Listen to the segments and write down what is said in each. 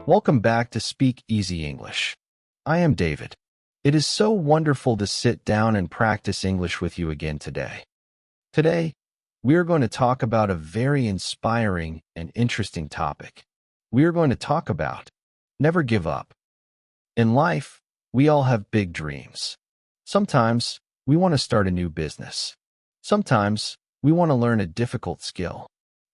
Welcome back to Speak Easy English. I am David. It is so wonderful to sit down and practice English with you again today. Today, we are going to talk about a very inspiring and interesting topic. We are going to talk about never give up. In life, we all have big dreams. Sometimes, we want to start a new business. Sometimes, we want to learn a difficult skill.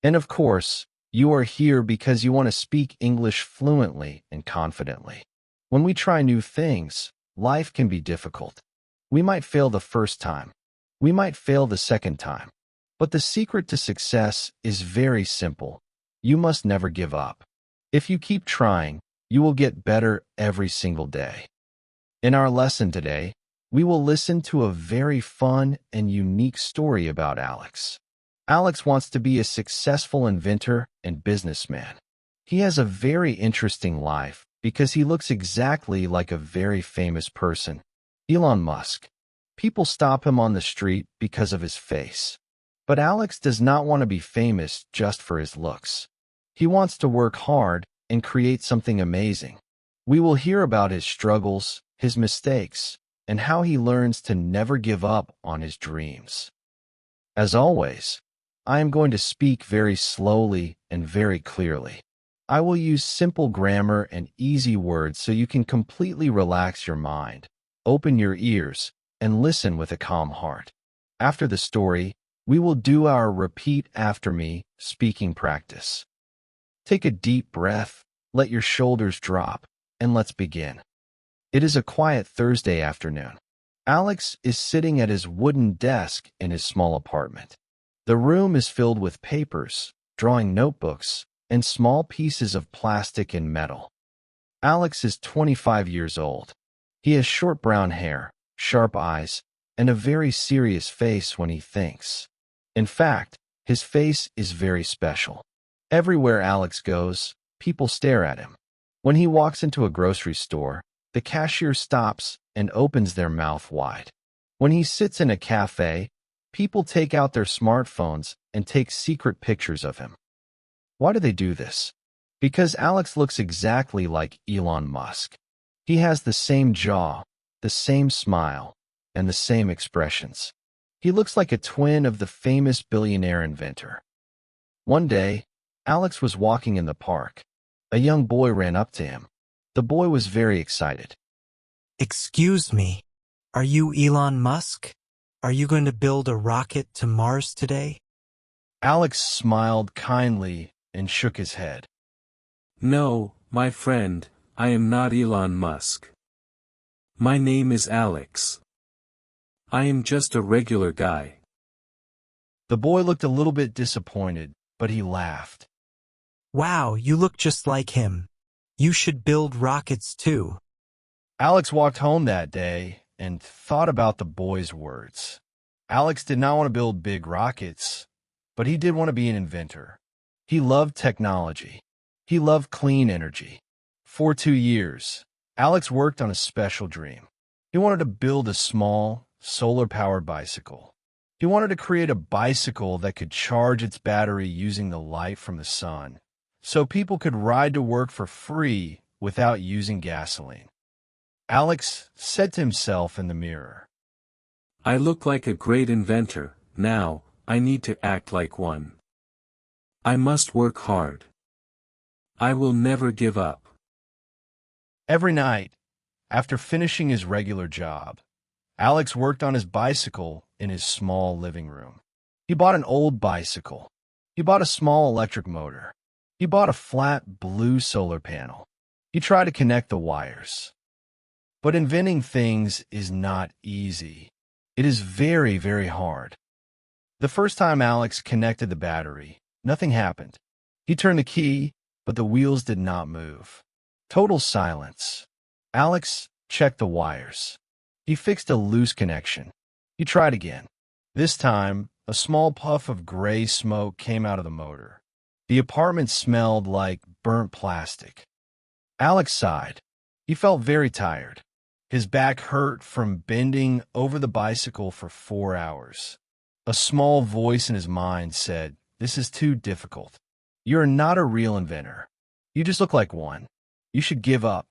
And of course, you are here because you want to speak English fluently and confidently. When we try new things, life can be difficult. We might fail the first time. We might fail the second time. But the secret to success is very simple. You must never give up. If you keep trying, you will get better every single day. In our lesson today, we will listen to a very fun and unique story about Alex. Alex wants to be a successful inventor and businessman. He has a very interesting life because he looks exactly like a very famous person, Elon Musk. People stop him on the street because of his face. But Alex does not want to be famous just for his looks. He wants to work hard and create something amazing. We will hear about his struggles, his mistakes, and how he learns to never give up on his dreams. As always, I am going to speak very slowly and very clearly. I will use simple grammar and easy words so you can completely relax your mind, open your ears, and listen with a calm heart. After the story, we will do our repeat after me speaking practice. Take a deep breath, let your shoulders drop, and let's begin. It is a quiet Thursday afternoon. Alex is sitting at his wooden desk in his small apartment. The room is filled with papers, drawing notebooks, and small pieces of plastic and metal. Alex is 25 years old. He has short brown hair, sharp eyes, and a very serious face when he thinks. In fact, his face is very special. Everywhere Alex goes, people stare at him. When he walks into a grocery store, the cashier stops and opens their mouth wide. When he sits in a cafe, people take out their smartphones and take secret pictures of him. Why do they do this? Because Alex looks exactly like Elon Musk. He has the same jaw, the same smile, and the same expressions. He looks like a twin of the famous billionaire inventor. One day, Alex was walking in the park. A young boy ran up to him. The boy was very excited. Excuse me, are you Elon Musk? Are you going to build a rocket to Mars today? Alex smiled kindly and shook his head. No, my friend, I am not Elon Musk. My name is Alex. I am just a regular guy. The boy looked a little bit disappointed, but he laughed. Wow, you look just like him. You should build rockets too. Alex walked home that day and thought about the boy's words. Alex did not want to build big rockets, but he did want to be an inventor. He loved technology. He loved clean energy. For 2 years, Alex worked on a special dream. He wanted to build a small, solar-powered bicycle. He wanted to create a bicycle that could charge its battery using the light from the sun, so people could ride to work for free without using gasoline. Alex said to himself in the mirror, I look like a great inventor, now, I need to act like one. I must work hard. I will never give up. Every night, after finishing his regular job, Alex worked on his bicycle in his small living room. He bought an old bicycle. He bought a small electric motor. He bought a flat blue solar panel. He tried to connect the wires. But inventing things is not easy. It is very, very hard. The first time Alex connected the battery, nothing happened. He turned the key, but the wheels did not move. Total silence. Alex checked the wires. He fixed a loose connection. He tried again. This time, a small puff of gray smoke came out of the motor. The apartment smelled like burnt plastic. Alex sighed. He felt very tired. His back hurt from bending over the bicycle for 4 hours. A small voice in his mind said, "This is too difficult. You're not a real inventor. You just look like one. You should give up.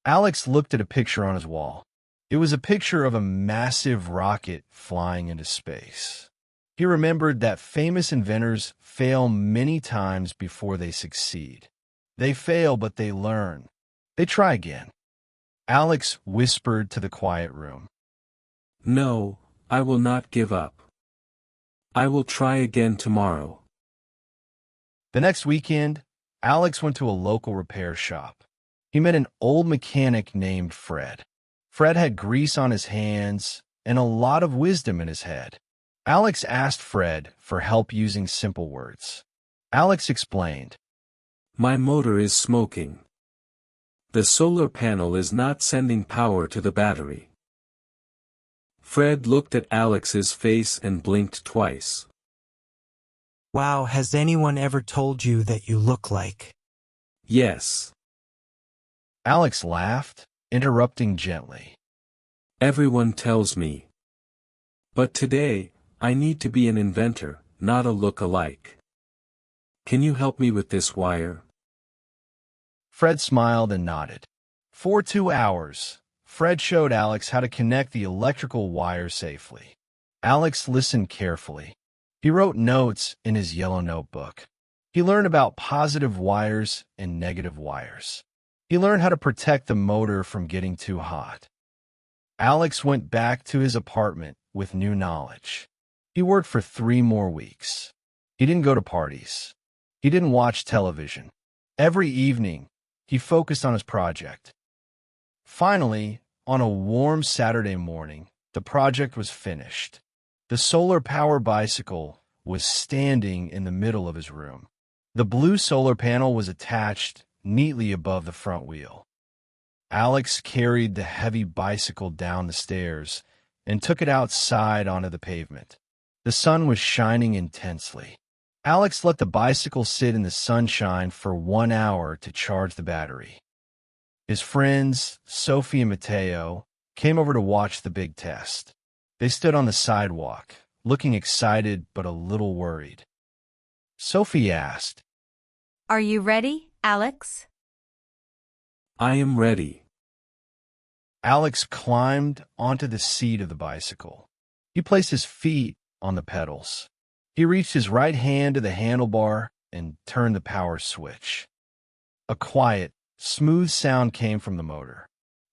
Alex looked at a picture on his wall. It was a picture of a massive rocket flying into space. He remembered that famous inventors fail many times before they succeed. They fail, but they learn. They try again. Alex whispered to the quiet room. No, I will not give up. I will try again tomorrow. The next weekend, Alex went to a local repair shop. He met an old mechanic named Fred. Fred had grease on his hands and a lot of wisdom in his head. Alex asked Fred for help using simple words. Alex explained. My motor is smoking. The solar panel is not sending power to the battery. Fred looked at Alex's face and blinked twice. Wow, has anyone ever told you that you look like? Yes. Alex laughed, interrupting gently. Everyone tells me. But today, I need to be an inventor, not a look-alike. Can you help me with this wire? Fred smiled and nodded. For 2 hours, Fred showed Alex how to connect the electrical wire safely. Alex listened carefully. He wrote notes in his yellow notebook. He learned about positive wires and negative wires. He learned how to protect the motor from getting too hot. Alex went back to his apartment with new knowledge. He worked for 3 more weeks. He didn't go to parties. He didn't watch television. Every evening, he focused on his project. Finally, on a warm Saturday morning, the project was finished. The solar power bicycle was standing in the middle of his room. The blue solar panel was attached neatly above the front wheel. Alex carried the heavy bicycle down the stairs and took it outside onto the pavement. The sun was shining intensely. Alex let the bicycle sit in the sunshine for 1 hour to charge the battery. His friends, Sophie and Matteo, came over to watch the big test. They stood on the sidewalk, looking excited but a little worried. Sophie asked, Are you ready, Alex? I am ready. Alex climbed onto the seat of the bicycle. He placed his feet on the pedals. He reached his right hand to the handlebar and turned the power switch. A quiet, smooth sound came from the motor.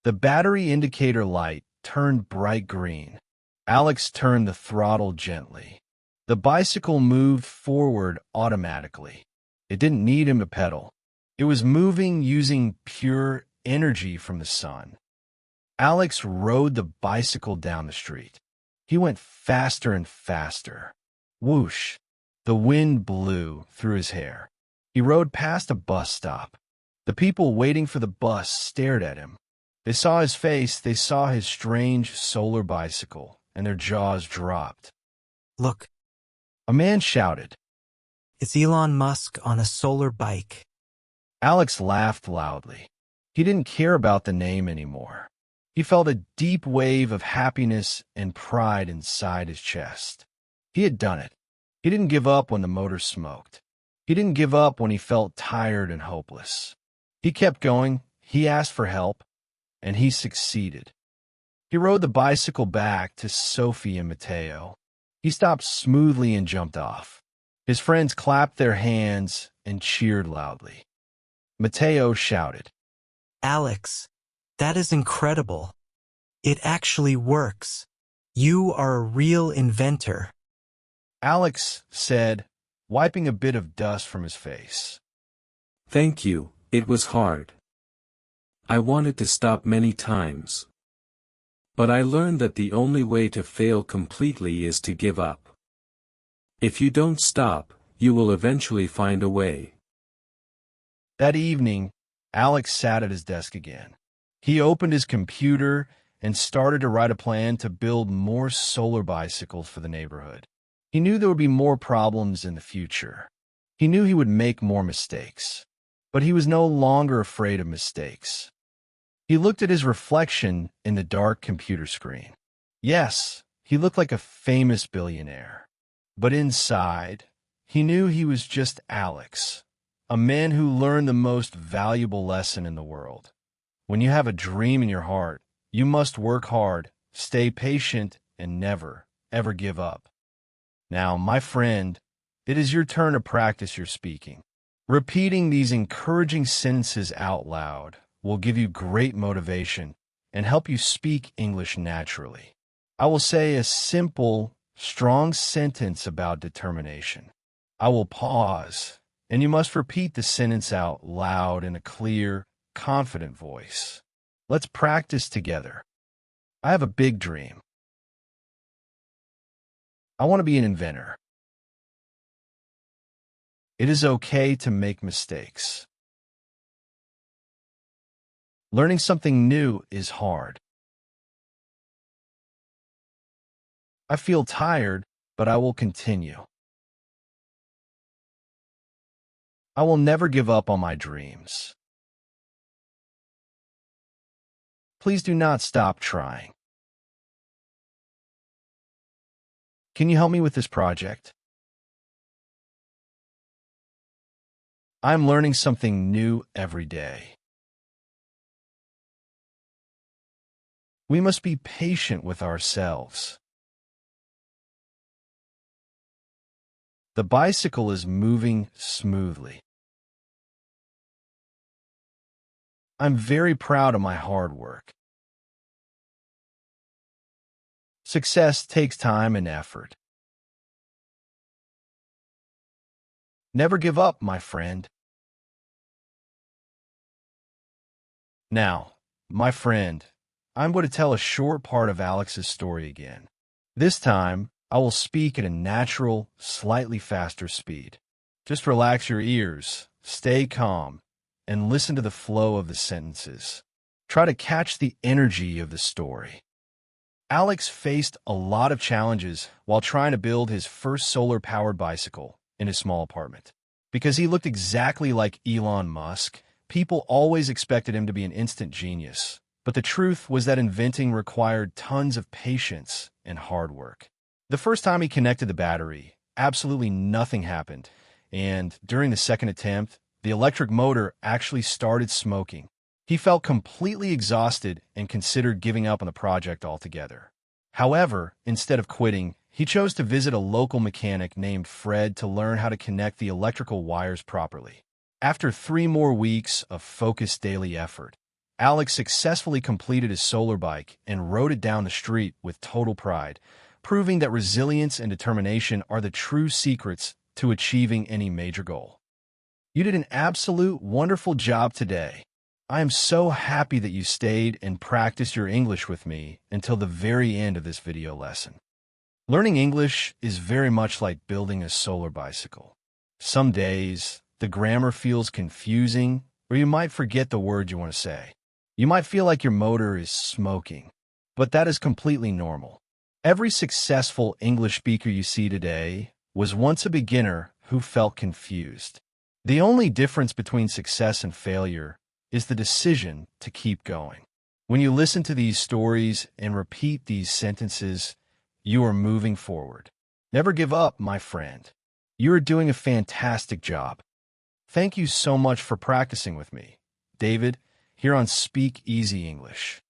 The battery indicator light turned bright green. Alex turned the throttle gently. The bicycle moved forward automatically. It didn't need him to pedal. It was moving using pure energy from the sun. Alex rode the bicycle down the street. He went faster and faster. Whoosh! The wind blew through his hair. He rode past a bus stop. The people waiting for the bus stared at him. They saw his face, they saw his strange solar bicycle, and their jaws dropped. Look, A man shouted. it's Elon Musk on a solar bike. Alex laughed loudly. He didn't care about the name anymore. He felt a deep wave of happiness and pride inside his chest. He had done it. He didn't give up when the motor smoked. He didn't give up when he felt tired and hopeless. He kept going, he asked for help, and he succeeded. He rode the bicycle back to Sophie and Matteo. He stopped smoothly and jumped off. His friends clapped their hands and cheered loudly. Matteo shouted, Alex, that is incredible. It actually works. You are a real inventor. Alex said, wiping a bit of dust from his face. Thank you, it was hard. I wanted to stop many times. But I learned that the only way to fail completely is to give up. If you don't stop, you will eventually find a way. That evening, Alex sat at his desk again. He opened his computer and started to write a plan to build more solar bicycles for the neighborhood. He knew there would be more problems in the future. He knew he would make more mistakes. But he was no longer afraid of mistakes. He looked at his reflection in the dark computer screen. Yes, he looked like a famous billionaire. But inside, he knew he was just Alex, a man who learned the most valuable lesson in the world. When you have a dream in your heart, you must work hard, stay patient, and never, ever give up. Now, my friend, it is your turn to practice your speaking. Repeating these encouraging sentences out loud will give you great motivation and help you speak English naturally. I will say a simple, strong sentence about determination. I will pause, and you must repeat the sentence out loud in a clear, confident voice. Let's practice together. I have a big dream. I want to be an inventor. It is okay to make mistakes. Learning something new is hard. I feel tired, but I will continue. I will never give up on my dreams. Please do not stop trying. Can you help me with this project? I'm learning something new every day. We must be patient with ourselves. The bicycle is moving smoothly. I'm very proud of my hard work. Success takes time and effort. Never give up, my friend. Now, my friend, I'm going to tell a short part of Alex's story again. This time, I will speak at a natural, slightly faster speed. Just relax your ears, stay calm, and listen to the flow of the sentences. Try to catch the energy of the story. Alex faced a lot of challenges while trying to build his first solar-powered bicycle in his small apartment. Because he looked exactly like Elon Musk, people always expected him to be an instant genius. But the truth was that inventing required tons of patience and hard work. The first time he connected the battery, absolutely nothing happened, and during the second attempt, the electric motor actually started smoking. He felt completely exhausted and considered giving up on the project altogether. However, instead of quitting, he chose to visit a local mechanic named Fred to learn how to connect the electrical wires properly. After 3 more weeks of focused daily effort, Alex successfully completed his solar bike and rode it down the street with total pride, proving that resilience and determination are the true secrets to achieving any major goal. You did an absolute wonderful job today. I am so happy that you stayed and practiced your English with me until the very end of this video lesson. Learning English is very much like building a solar bicycle. Some days, the grammar feels confusing, or you might forget the word you want to say. You might feel like your motor is smoking, but that is completely normal. Every successful English speaker you see today was once a beginner who felt confused. The only difference between success and failure is the decision to keep going. When you listen to these stories and repeat these sentences, you are moving forward. Never give up, my friend. You are doing a fantastic job. Thank you so much for practicing with me, David, here on Speak Easy English.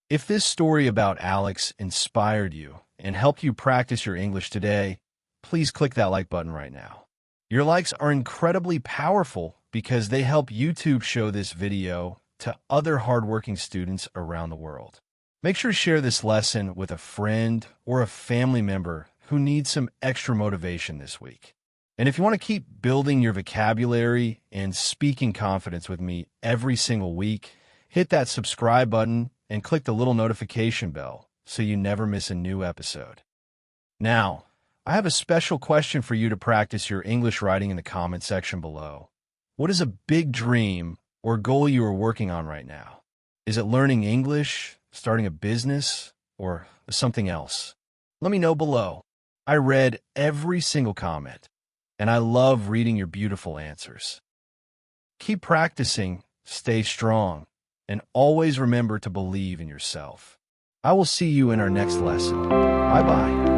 If this story about Alex inspired you and helped you practice your English today, please click that like button right now. Your likes are incredibly powerful because they help YouTube show this video to other hardworking students around the world. Make sure to share this lesson with a friend or a family member who needs some extra motivation this week. And if you want to keep building your vocabulary and speaking confidence with me every single week, hit that subscribe button and click the little notification bell so you never miss a new episode. Now, I have a special question for you to practice your English writing in the comment section below. What is a big dream or goal you are working on right now? Is it learning English, starting a business, or something else? Let me know below. I read every single comment, and I love reading your beautiful answers. Keep practicing, stay strong, and always remember to believe in yourself. I will see you in our next lesson. Bye-bye.